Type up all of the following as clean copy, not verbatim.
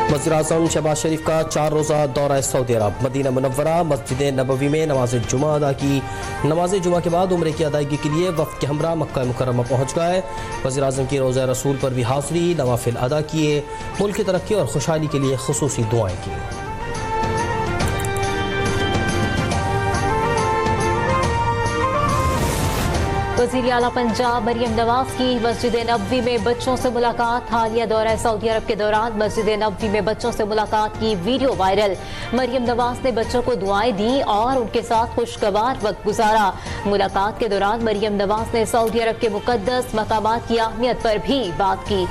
वज़ीर-ए-आज़म शहबाज शरीफ का 4 रोज़ा दौरा सऊदी अरब। मदीना मुनव्वरा मस्जिद नबवी में नमाज जुमा अदा की। नमाज जुमा के बाद उम्रे की अदायगी के लिए वफ़द के हमरा मक्का मुकर्रमा पहुँच गए। वज़ीर-ए-आज़म की रोज़ा रसूल पर भी हाज़री, नवाफिल अदा किए, मुल्क की तरक्की और खुशहाली के लिए खुसूसी दुआएं की। वज़ीर आला पंजाब मरियम नवाज की मस्जिद नबवी में बच्चों से मुलाकात। हालिया दौरा सऊदी अरब के दौरान मस्जिद नबवी में बच्चों से मुलाकात की वीडियो वायरल। मरियम नवाज ने बच्चों को दुआएं दी और उनके साथ खुशगवार वक्त गुजारा। मुलाकात के दौरान मरियम नवाज ने सऊदी अरब के मुकद्दस मकामात की अहमियत पर भी बात की।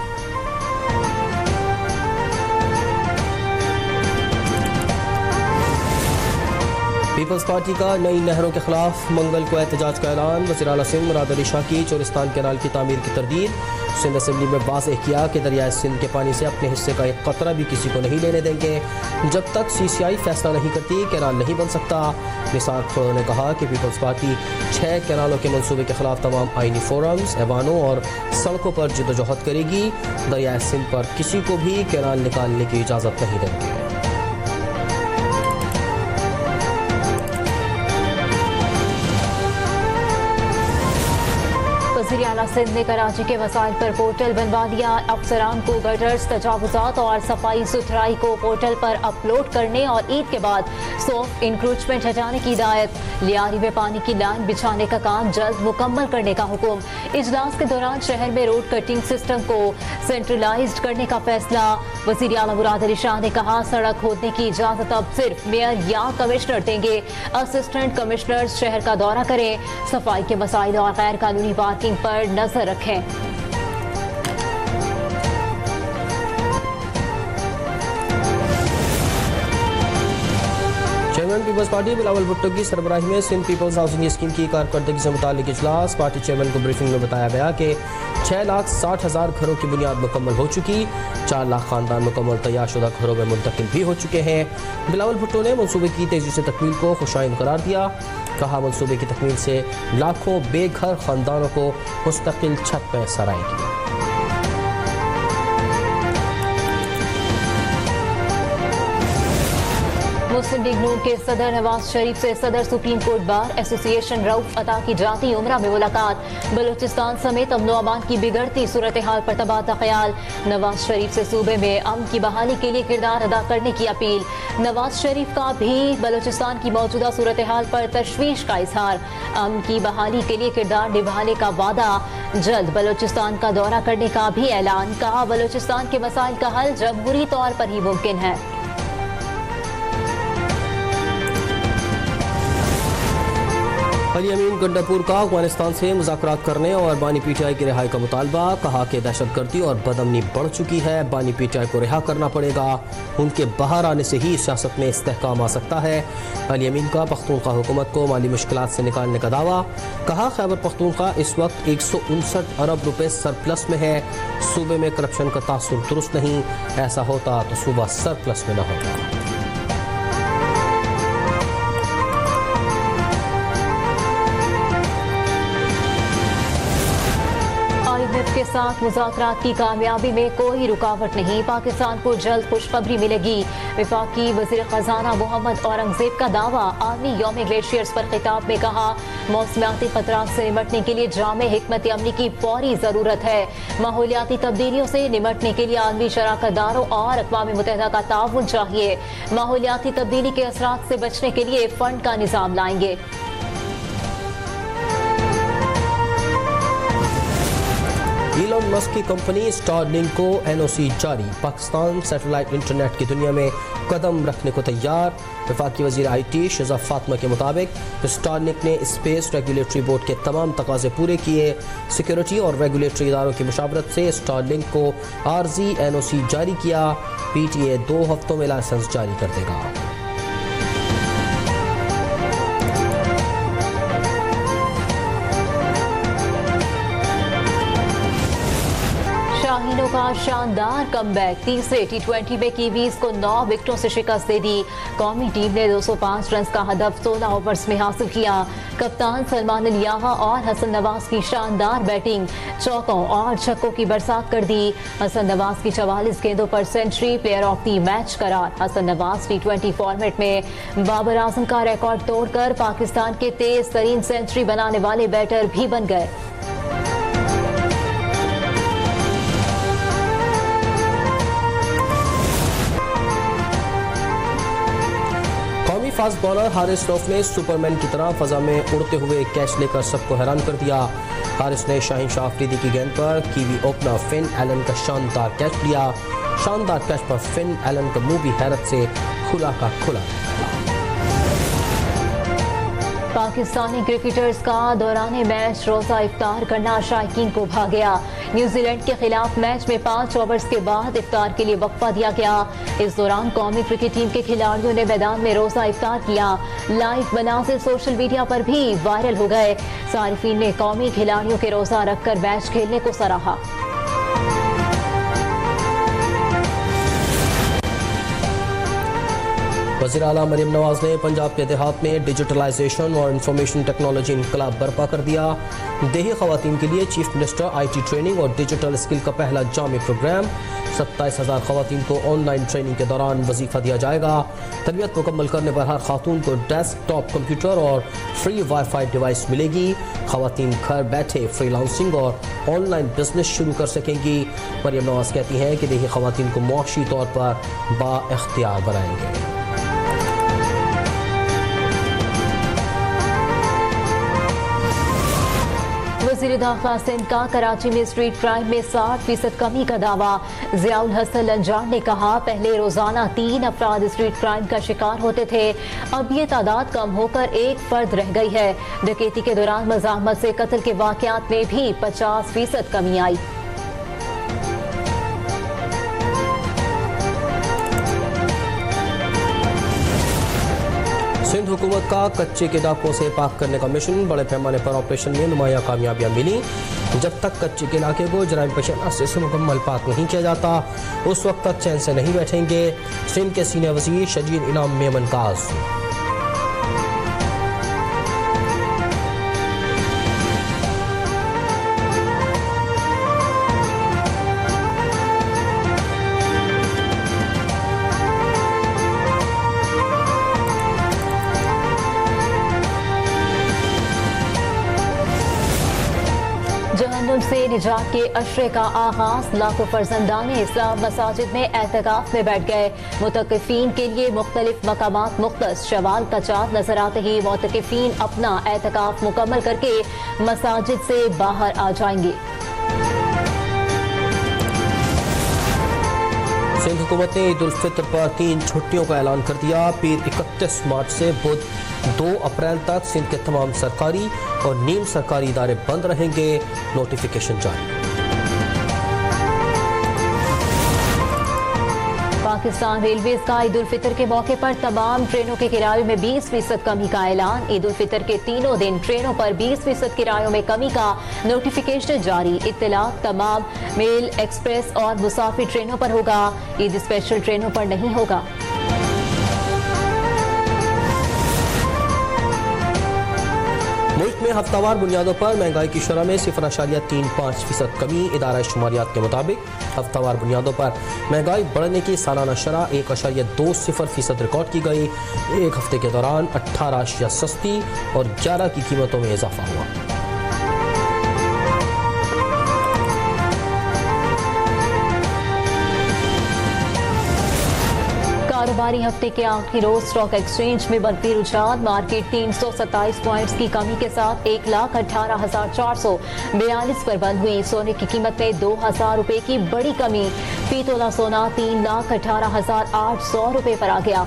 पीपल्स पार्टी का नई नहरों के खिलाफ मंगल को एहतजाज का ऐलान। वज़ीर आला सिंध मुराद अली शाह की चोरिस्तान कैनाल की तामीर की तरदीद। सिंध असम्बली में वाज़ेह किया कि दरियाए सिंध के पानी से अपने हिस्से का एक कतरा भी किसी को नहीं लेने देंगे। जब तक CCI फैसला नहीं करती कैनाल नहीं बन सकता। निसार खोर ने कहा कि पीपल्स पार्टी 6 कैनालों के मनसूबे के खिलाफ तमाम आइनी फोरम्स, ऐवानों और सड़कों पर जद्दोजहद करेगी। दरियाए सिंध पर किसी को भी कैनाल निकालने की इजाज़त नहीं देंगे। वज़ीर आला सिंध ने कराची के वसाइल पर पोर्टल बनवा लिया। अफसरान को गटर्स, तजावुजात और सफाई सुथराई को पोर्टल पर अपलोड करने और ईद के बाद सॉफ्ट इंक्रोचमेंट हटाने की हिदायत। लियारी में पानी की लाइन बिछाने का काम जल्द मुकम्मल करने का हुक्म। इजलास के दौरान शहर में रोड कटिंग सिस्टम को सेंट्रलाइज्ड करने का फैसला। वज़ीर आला मुराद अली शाह ने कहा सड़क खोदने की इजाजत अब सिर्फ मेयर या कमिश्नर देंगे। असिस्टेंट कमिश्नर शहर का दौरा करें, सफाई के मसाइल और गैर कानूनी पार्किंग पर नजर रखें। Chairman Peoples Party Bilawal Bhutto की सरबराही में सिंध पीपल्स हाउसिंग स्कीम की कारकर्दगी से मुतालिक इजलास। पार्टी चेयरमैन को ब्रीफिंग में बताया गया कि 6,60,000 घरों की बुनियाद मुकम्मल हो चुकी। 4 लाख खानदान मुकम्मल तैयारशुदा घरों में मुंतकिल भी हो चुके हैं। बिलावल भुट्टो ने मनसूबे की तेजी से तकमील को खुशाइन करार दिया। कहा मनसूबे की तकमील से लाखों बेघर खानदानों को मुस्तकिल छत पर सर आएगी। मुस्लिम लीग नून के सदर नवाज शरीफ से सदर supreme court bar association Rauf अता की जाती उम्रा में मुलाकात। बलूचिस्तान समेत अमन अमान की बिगड़ती सूरत हाल पर तबादला ख्याल। नवाज शरीफ से सूबे में अमन की बहाली के लिए किरदार अदा करने की अपील। नवाज शरीफ का भी बलूचिस्तान की मौजूदा सूरत हाल पर तशवीश का इजहार। अमन की बहाली के लिए किरदार निभाने का वादा। जल्द बलूचिस्तान का दौरा करने का भी ऐलान। कहा बलूचिस्तान के मसाइल का हल जमहूरी तौर पर ही मुमकिन है। अली अमीन गंडापुर का अफगानिस्तान से मुज़ाकरात करने और बानी PTI की रिहाई का मुतालबा। कहा कि दहशतगर्दी और बदअमनी बढ़ चुकी है, बानी PTI को रिहा करना पड़ेगा। उनके बाहर आने से ही सियासत में इस्तेहकाम आ सकता है। अली अमीन का पख्तूनख्वा हुकूमत को माली मुश्किलात से निकालने का दावा। कहा खैबर पख्तूनख्वा इस वक्त 159 अरब रुपए सरप्लस में है। सूबे में करप्शन का तासुर दुरुस्त नहीं, ऐसा होता तो सूबा सरप्लस में न होता। IMF के साथ मुज़ाकरात की कामयाबी में कोई रुकावट नहीं। पाकिस्तान को जल्द खुशखबरी मिलेगी। वफाकी वज़ीर ख़जाना मोहम्मद औरंगज़ेब का दावा। आलमी यौम ग्लेशियर्स पर खिताब में कहा मौसमियाती खतरात से निमटने के लिए जामे हिकमत अमली की फौरी ज़रूरत है। माहौलियाती तब्दीलियों से निमटने के लिए आलमी शराकतदारों और अक़वाम मुत्तहिदा का ताउन चाहिए। माहौलियाती तब्दीली के असरात से बचने के लिए फंड का निज़ाम लाएंगे। इलॉन मस्क की कंपनी स्टारलिंक को NOC जारी। पाकिस्तान सैटेलाइट इंटरनेट की दुनिया में कदम रखने को तैयार। वफाकी वज़ीर IT शज़ा फातिमा के मुताबिक स्टारलिंक ने स्पेस रेगुलेटरी बोर्ड के तमाम तकाजे पूरे किए। सिक्योरिटी और रेगुलेटरी इदारों की मुशावरत से स्टारलिंक को आर्जी NOC जारी किया। PTA 2 हफ्तों में लाइसेंस जारी कर देगा। शाहीन इंग्लैंडियों का शानदार कमबैक, तीसरे टी20 में कीवीज को 9 विकेटों से शिकस्त दे दी। कौमी टीम ने 205 रन का हदफ 16 ओवर्स में हासिल किया। कप्तान सलमान अल याहा और हसन नवाज की शानदार बैटिंग, चौकों और छक्कों की बरसात कर दी। हसन नवाज की 44 गेंदों पर century, player of the match करार। हसन नवाज टी20 फॉर्मेट में बाबर आजम का रिकॉर्ड तोड़कर पाकिस्तान के तेज तरीन सेंचुरी बनाने वाले बैटर भी बन गए। फास्ट बॉलर हारिस रऊफ ने सुपरमैन की तरह फजा में उड़ते हुए कैच लेकर सबको हैरान कर दिया। हारिस ने शाहीन शाह अफरीदी की गेंद पर कीवी ओपनर फिन एलन का शानदार कैच लिया। शानदार कैच पर फिन एलन का मुंह भी हैरत से खुला का खुला। पाकिस्तानी क्रिकेटर्स का दौराने मैच रोजा इफ्तार करना शायकीन को भा गया। न्यूजीलैंड के खिलाफ मैच में 5 ओवर्स के बाद इफ्तार के लिए वक्फा दिया गया। इस दौरान कौमी क्रिकेट टीम के खिलाड़ियों ने मैदान में रोजा इफ्तार किया। लाइव मनाज़िर सोशल मीडिया पर भी वायरल हो गए। सारिफीन ने कौमी खिलाड़ियों के रोजा रखकर मैच खेलने को सराहा। वज़ीर आला मरियम नवाज ने पंजाब के देहात में डिजिटलाइजेशन और इंफॉर्मेशन टेक्नोलॉजी इनकलाब बर्पा कर दिया। देही खवातीन के लिए चीफ मिनिस्टर IT ट्रेनिंग और डिजिटल स्किल का पहला जामी प्रोग्राम। 27,000 खवातीन को ऑनलाइन ट्रेनिंग के दौरान वजीफा दिया जाएगा। तरबियत मुकम्मल करने पर हर खातून को डेस्कटॉप कंप्यूटर और फ्री वाईफाई डिवाइस मिलेगी। खवातीन घर बैठे फ्रीलांसिंग और ऑनलाइन बिजनेस शुरू कर सकेंगी। मरियम नवाज कहती हैं कि देही खवातीन को मुआशी तौर पर बाइख्तियार बनाएंगे। वज़ीर दाखिला सिंध का कराची में स्ट्रीट क्राइम में 60% कमी का दावा। ज़ियाउल हसन लंजार ने कहा, पहले रोजाना 3 अफराद स्ट्रीट क्राइम का शिकार होते थे, अब ये तादाद कम होकर 1 फर्द रह गई है। डकैती के दौरान मज़ाहमत से कत्ल के वाक़यात में भी 50% कमी आई। सिंध हुकूमत का कच्चे के डाकों से पाक करने का मिशन, बड़े पैमाने पर ऑपरेशन में नुमाया कामयाबियां मिली। जब तक कच्चे के इलाके को जराइम पेश से मुकम्मल पाक नहीं किया जाता, उस वक्त तक चैन से नहीं बैठेंगे। सिंध के सीनियर वज़ीर शजीर इनाम मेमन काज। जहन्नुम से निजात के अशरे का आगाज, लाखों फर्जंदान इस्लाम मसाजिद में एहतिकाफ में बैठ गए। मुतकिफीन के लिए मुख्तलिफ मकामात मुख्तस। शवाल का चाँद नजर आते ही मुतकिफीन अपना एहतिकाफ मुकम्मल करके मसाजिद से बाहर आ जाएंगे। सिंध हुकूमत ने ईद उल फितर पर 3 छुट्टियों का ऐलान कर दिया। पीर 31 मार्च से बुध 2 अप्रैल तक सिंध के तमाम सरकारी और नीम सरकारी इदारे बंद रहेंगे। नोटिफिकेशन जारी। पाकिस्तान रेलवेज का ईद उल फितर के मौके पर तमाम ट्रेनों के किरायों में 20% कमी का ऐलान। ईद उल फितर के तीनों दिन ट्रेनों पर 20% किरायों में कमी का नोटिफिकेशन जारी। इत्तलात तमाम मेल, एक्सप्रेस और मुसाफिर ट्रेनों पर होगा, ईद स्पेशल ट्रेनों पर नहीं होगा। मुल्क में हफ्तावार बुनियादों पर महंगाई की शरह में 0.35% कमी। इदारा शुमारियात के मुताबिक हफ्तावार बुनियादों पर महंगाई बढ़ने की सालाना शरह 1.20% रिकॉर्ड की गई। एक हफ्ते के दौरान 18 अशिया सस्ती और 11 की कीमतों में इजाफा हुआ। कारोबारी हफ्ते के आखिरी रोज स्टॉक एक्सचेंज में बनती रुझान। मार्केट 327 पॉइंट्स की कमी के साथ 1,18,442 पर बंद हुई। सोने की कीमत में 2,000 रुपए की बड़ी कमी। फी तोला सोना 3,18,800 रुपए पर आ गया।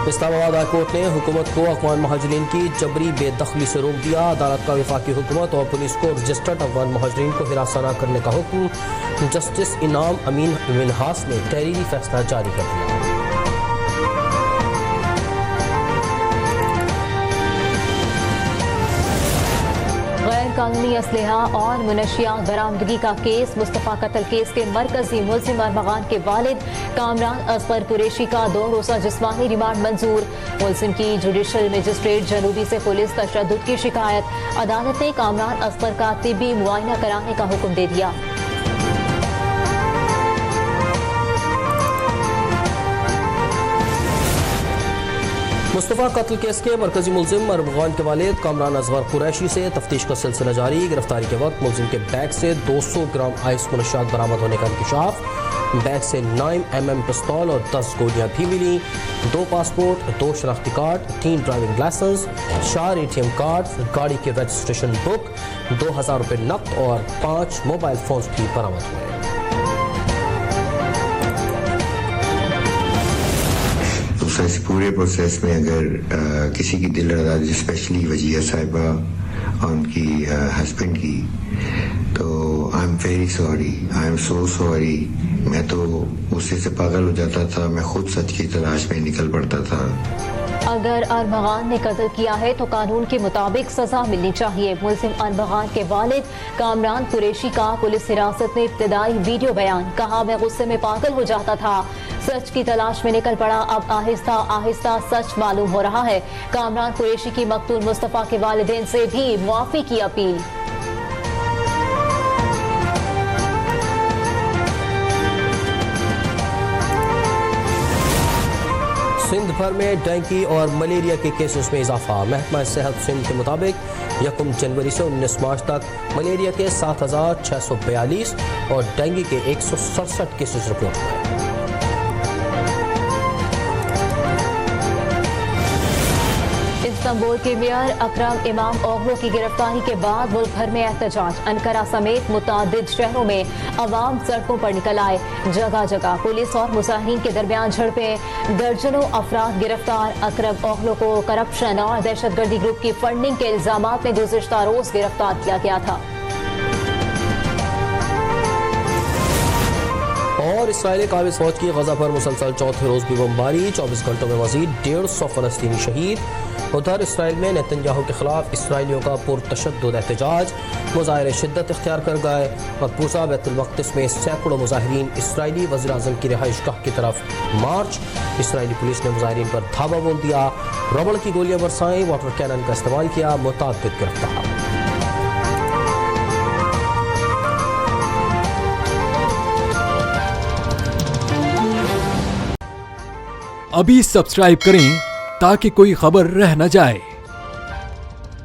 इस्लामाबाद हाई कोर्ट ने हुकूमत को अफगान महाजरीन की जबरी बेदखली से रोक दिया। अदालत का वफाकी हुकूमत और पुलिस को रजिस्टर्ड अफगान महाजरीन को हिरासत न करने का हुक्म। जस्टिस इनाम अमीन मिनहास ने तहरीरी फैसला जारी कर दिया। कानूनी असलहा और मुनशियात बरामदगी का केस। मुस्तफ़ा कत्ल केस के मरकजी मुल्ज़िम अरमगान के वालिद कामरान असगर कुरैशी का 2 रोज़ा जिस्मानी रिमांड मंजूर। मुल्ज़िम की जुडिशल मजिस्ट्रेट जनूबी से पुलिस तशद्दुद की शिकायत। अदालत ने कामरान असगर का तिब्बी मुआयना कराने का हुक्म दे दिया। मुस्तफ़ा कत्ल केस के मरकजी मुल्ज़िम अरमगान के वालिद कामरान असगर कुरैशी से तफ्तीश का सिलसिला जारी। गिरफ्तारी के वक्त मुल्ज़िम के बैग से 200 ग्राम आइस मुनशियात बरामद होने का इंकशाफ। बैग से 9 mm पिस्तौल और 10 गोलियां भी मिली। 2 पासपोर्ट, 2 शनाख्ती card, 3 driving licence, 4 ATM card, गाड़ी की रजिस्ट्रेशन बुक, 2000 रुपये नकद और 5 मोबाइल फोन्स भी बरामद हुए। इस पूरे प्रोसेस में अगर किसी की दिल आज़ादी, स्पेशली वजिया साहिबा और उनकी हस्बैंड की, तो I am very sorry, I am so sorry. मैं तो गुस्से से पागल हो जाता था, मैं खुद सच की तलाश में निकल पड़ता था। अगर अरमगान ने कत्ल किया है तो कानून के मुताबिक सजा मिलनी चाहिए। मुल्ज़िम अरमगान के वालिद कामरान कुरैशी का पुलिस हिरासत में इब्तिदाई वीडियो बयान। कहा, मैं गुस्से में पागल हो जाता था, सच की तलाश में निकल पड़ा। अब आहिस्ता आहिस्ता सच मालूम हो रहा है। कामरान कुरैशी की मकतूल मुस्तफ़ा के वालिदैन से भी मुआफ़ी की अपील। सिंध भर में डेंगू और मलेरिया के केसेस में इजाफा। महकमा सेहत सिंध के मुताबिक 1 जनवरी से 19 मार्च तक मलेरिया के 7642 और डेंगू के 167 केसेस रिपोर्ट हुए। इस्तांबुल के मेयर अकरम इमाम ओगलो की गिरफ्तारी के बाद मुल्क भर में एहतजाज। अनकरा समेत मुतादिद शहरों में अवाम सड़कों पर निकल आए। जगह जगह पुलिस और मुजाहिरीन के दरमियान झड़पें। दर्जनों अफराद गिरफ्तार। अकरम ओगलो को करप्शन और दहशतगर्दी ग्रुप की फंडिंग के इल्जामात में गुज़िश्ता रोज गिरफ्तार किया गया था। और इसराइली काबिज फौज की गजा पर मुसलसल चौथे रोज भी बमबारी। 24 घंटों में मजीद 150 फलस्तीनी शहीद। उधर इसराइल में नेतन्याहू के खिलाफ इसराइलियों का पुरतशद्दुद एहतजाज। मुजाहिरे शिद्दत इख्तियार कर गए। मकबूजा बैतुल मक़दिस में सैकड़ों मुजाहिरीन इसराइली वज़ीर आज़म की रिहाइशगाह की तरफ मार्च। इसराइली पुलिस ने मुजाहिरीन पर धावा बोल दिया, रबड़ की गोलियां बरसाई, वाटर कैनन का इस्तेमाल किया। मुताद्दिद गिरफ्तार। अभी सब्सक्राइब करें ताकि कोई खबर रह न जाए।